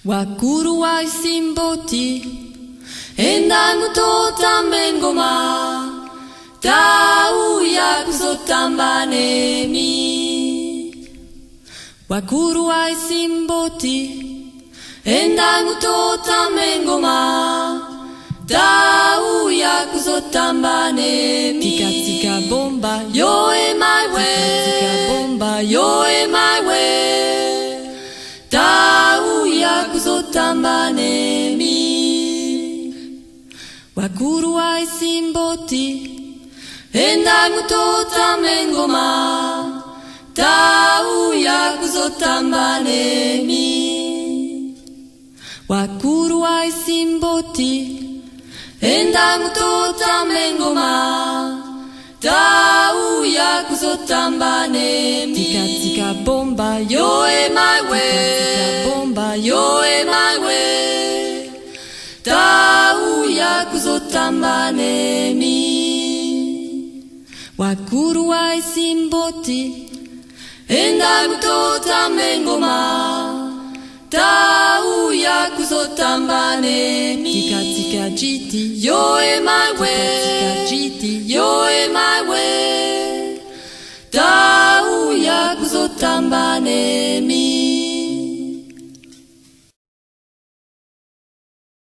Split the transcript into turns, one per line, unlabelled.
Wakuru wa isimboti endangu totambe ngoma tau ya kuzotamba nemi. Wakuru wa isimboti endangu totambe ngoma tau ya kuzotamba nemi. Tika tika bomba yo my way, tika tika bomba yo my way, tau ya kuzotamba nemi. Wakuru wa isimboti endangu totambe ngoma tau ya kuzotamba nemi. Wakuru wa isimboti endangu totambe ngoma tau ya kuzotamba nemi. Tika tika bomba yo my way, tika tika bomba yo my way, tau ya kuzotamba nemi. Wakuru wa isimboti endangu totambe ngoma tau ya kuzotamba nemi. Tika tika jiti yo my way, tika tika jiti yo my